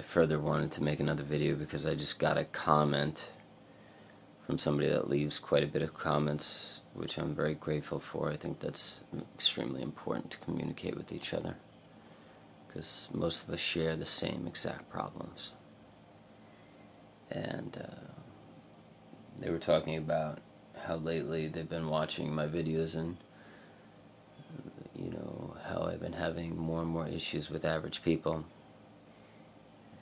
further wanted to make another video because I just got a comment from somebody that leaves quite a bit of comments, which I'm very grateful for. I think that's extremely important to communicate with each other, because most of us share the same exact problems. And they were talking about how lately they've been watching my videos and how I've been having more and more issues with average people.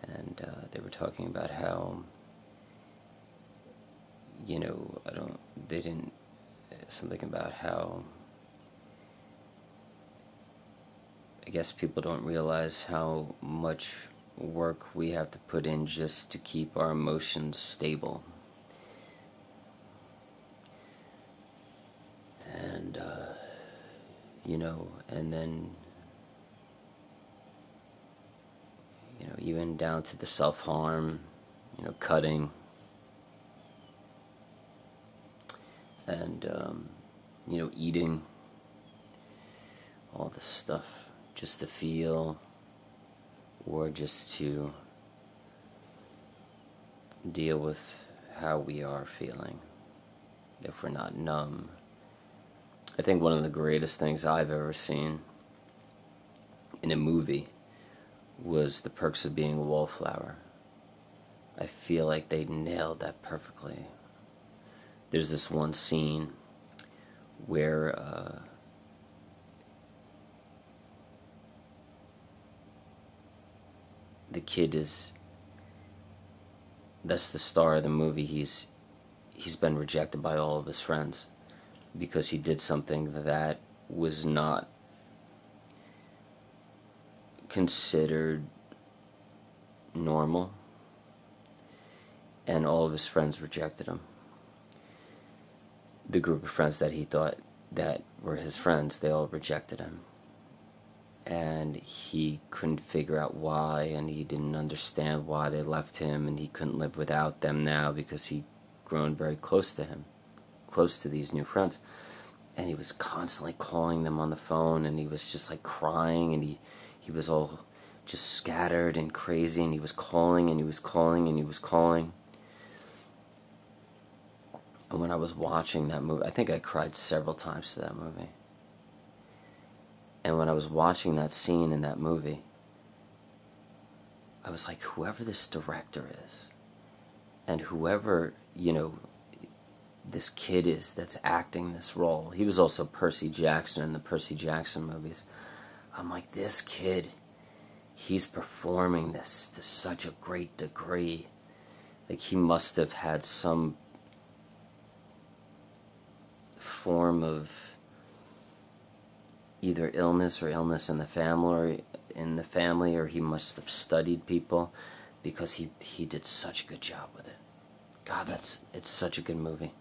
And they were talking about how, something about how, I guess people don't realize how much work we have to put in just to keep our emotions stable. And, and then, even down to the self-harm, cutting, and, eating, all this stuff, just to feel, or just to deal with how we are feeling, if we're not numb. I think one of the greatest things I've ever seen in a movie was The Perks of Being a Wallflower. I feel like they nailed that perfectly. There's this one scene where the kid that's the star of the movie, he's been rejected by all of his friends because he did something that was not considered normal, and all of his friends rejected him. The group of friends that he thought that were his friends, they all rejected him, and he couldn't figure out why, and he didn't understand why they left him, and he couldn't live without them now because he'd grown very close to these new friends. And he was constantly calling them on the phone, and he was just like crying, and he was all just scattered and crazy, and he was calling, and he was calling, and he was calling. And when I was watching that movie, I think I cried several times to that movie. And when I was watching that scene in that movie, I was like, whoever this director is, and whoever, this kid is that's acting this role. He was also Percy Jackson in the Percy Jackson movies. I'm like, this kid, he's performing this to such a great degree. Like, he must have had some form of either illness or illness in the family, or he must have studied people, because he did such a good job with it. God, it's such a good movie.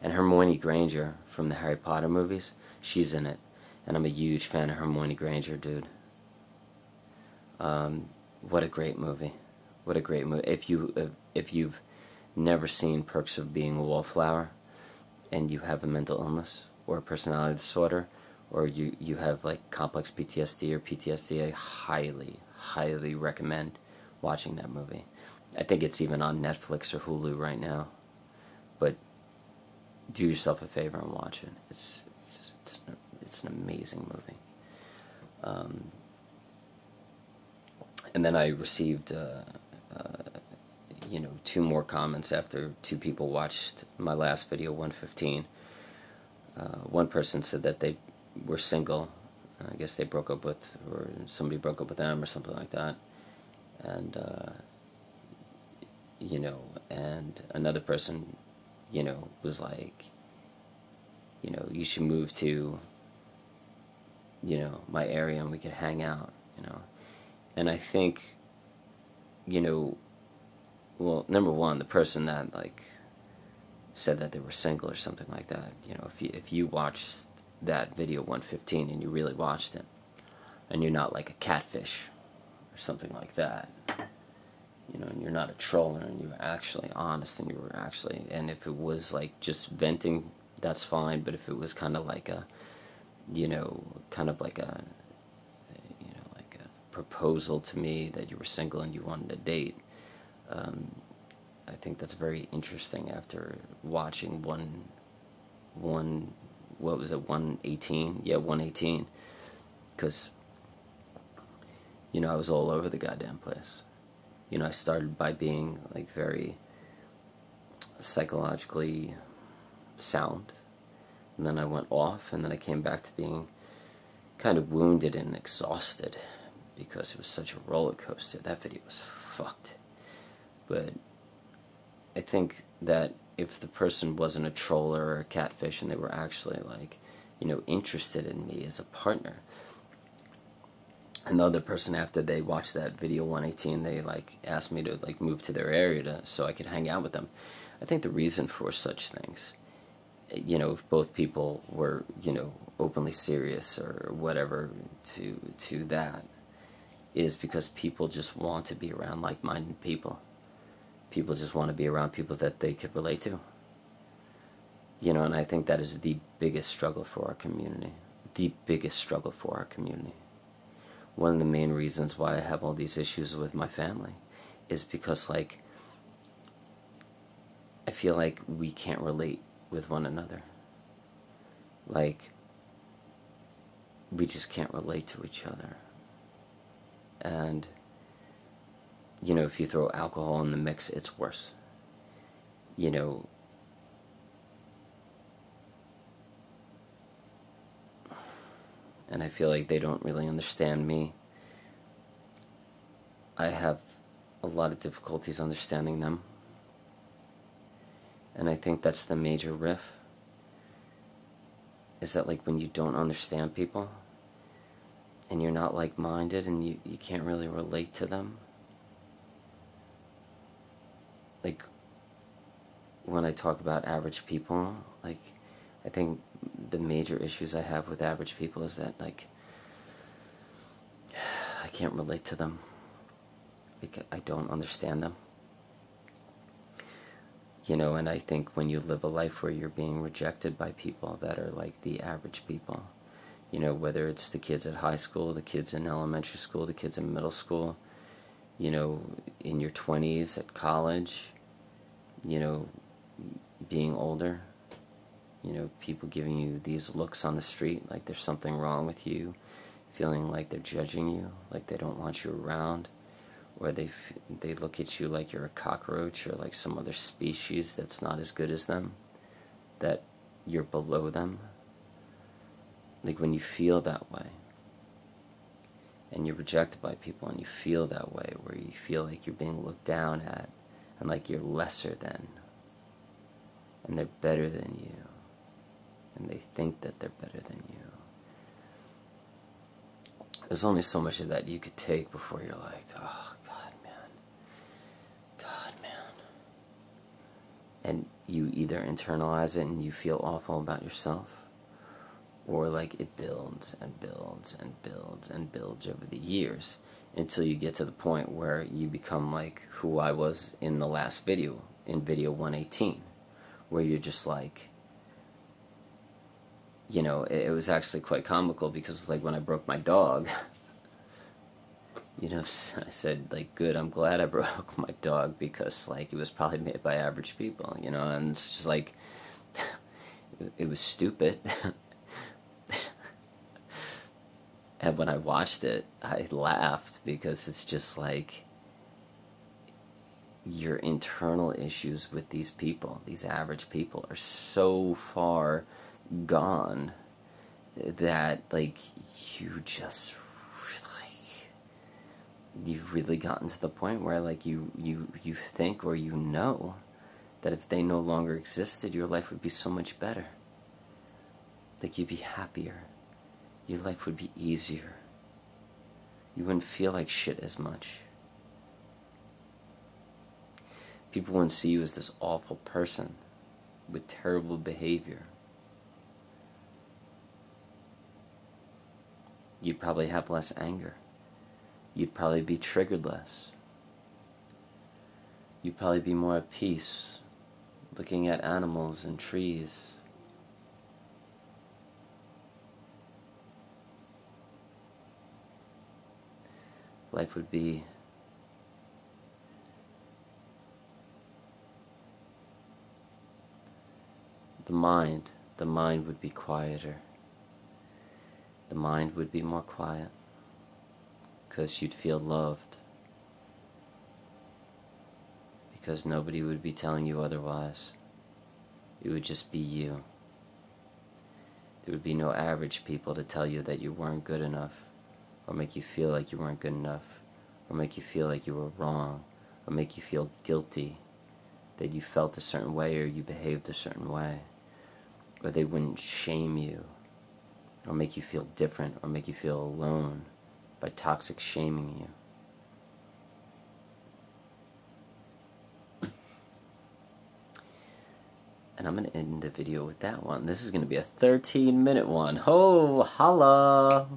And Hermione Granger from the Harry Potter movies, she's in it, and I'm a huge fan of Hermione Granger, dude. What a great movie! What a great movie! If you've never seen Perks of Being a Wallflower, and you have a mental illness or a personality disorder, or you have like complex PTSD or PTSD, I highly recommend watching that movie. I think it's even on Netflix or Hulu right now, but do yourself a favor and watch it. It's an amazing movie. And then I received 2 more comments after 2 people watched my last video, 115. One person said that they were single. I guess they broke up with, or somebody broke up with them or something like that. And and another person, was like, you should move to, my area and we could hang out, And I think, well, number one, the person that, like, said that they were single or something like that, if you watched that video 115 and you really watched it, and you're not like a catfish or something like that, and you're not a troller, and you were actually honest, and and if it was like just venting, that's fine, but if it was kind of like a, like a proposal to me that you were single and you wanted to date. I think that's very interesting after watching what was it, 118? Yeah, 118. Because, I was all over the goddamn place. I started by being, like, very psychologically sound. And then I went off, and then I came back to being kind of wounded and exhausted because it was such a roller coaster. That video was fucked. But I think that if the person wasn't a troller or a catfish and they were actually, like, interested in me as a partner, and the other person, after they watched that video 118, they, like, asked me to, like, move to their area so I could hang out with them. I think the reason for such things, if both people were, openly serious or whatever to that, is because people just want to be around like-minded people. People just want to be around people that they could relate to. And I think that is the biggest struggle for our community. The biggest struggle for our community. One of the main reasons why I have all these issues with my family is because, like, I feel like we can't relate with one another. Like, we just can't relate to each other. And, if you throw alcohol in the mix, it's worse. And I feel like they don't really understand me. I have a lot of difficulties understanding them. And I think that's the major riff. Is that, like, when you don't understand people, and you're not like-minded, and you can't really relate to them. Like, when I talk about average people, like, I think the major issues I have with average people is that, like, I can't relate to them. Like, I don't understand them. And I think when you live a life where you're being rejected by people that are like the average people, whether it's the kids at high school, the kids in elementary school, the kids in middle school, in your 20s, at college, being older, people giving you these looks on the street like there's something wrong with you, feeling like they're judging you, like they don't want you around, or they look at you like you're a cockroach or like some other species that's not as good as them, that you're below them. Like, when you feel that way, and you're rejected by people, and you feel that way, where you feel like you're being looked down at, and like you're lesser than, and they're better than you, and they think that they're better than you. There's only so much of that you could take before you're like, oh, God, man. And you either internalize it and you feel awful about yourself, or like it builds and builds and builds and builds over the years until you get to the point where you become like who I was in the last video, in video 118, where you're just like, it was actually quite comical because, like, when I broke my dog, I said, like, good, I'm glad I broke my dog because, like, it was probably made by average people, and it's just like, it was stupid. And when I watched it, I laughed because it's just like, your internal issues with these people, these average people, are so far gone that, like, you've really gotten to the point where, like, you think, or that if they no longer existed, your life would be so much better. Like, you'd be happier. Your life would be easier. You wouldn't feel like shit as much. People wouldn't see you as this awful person with terrible behavior. You'd probably have less anger. You'd probably be triggered less. You'd probably be more at peace, looking at animals and trees. life would be the mind would be quieter. The mind would be more quiet, because you'd feel loved, because nobody would be telling you otherwise. It would just be you. There would be no average people to tell you that you weren't good enough, or make you feel like you weren't good enough, or make you feel like you were wrong, or make you feel guilty that you felt a certain way or you behaved a certain way, or they wouldn't shame you, or make you feel different, or make you feel alone by toxic shaming you. And I'm going to end the video with that one. This is going to be a 13-minute one. Ho, holla!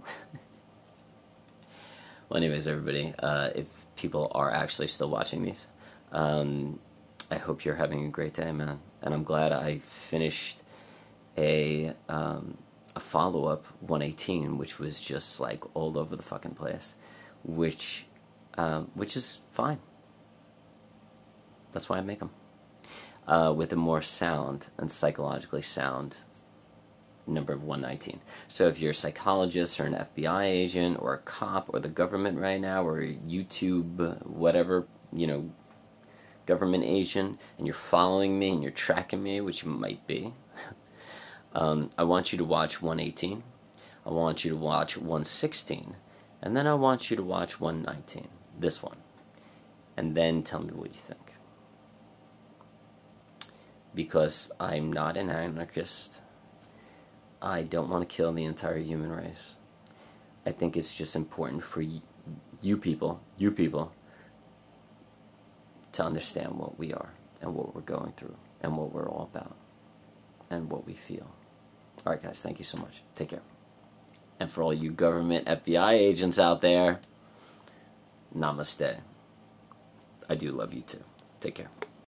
Well, anyways, everybody, if people are actually still watching these, I hope you're having a great day, man. And I'm glad I finished a follow-up 118, which was just like all over the fucking place, which is fine. That's why I make them. With a more sound and psychologically sound number of 119. So if you're a psychologist or an FBI agent or a cop or the government right now or a YouTube, whatever, government agent, and you're following me and you're tracking me, which you might be, I want you to watch 118, I want you to watch 116, and then I want you to watch 119, this one, and then tell me what you think. Because I'm not an anarchist. I don't want to kill the entire human race. I think it's just important for you people, to understand what we are and what we're going through and what we're all about and what we feel. Alright guys, thank you so much. Take care. And for all you government FBI agents out there, namaste. I do love you too. Take care.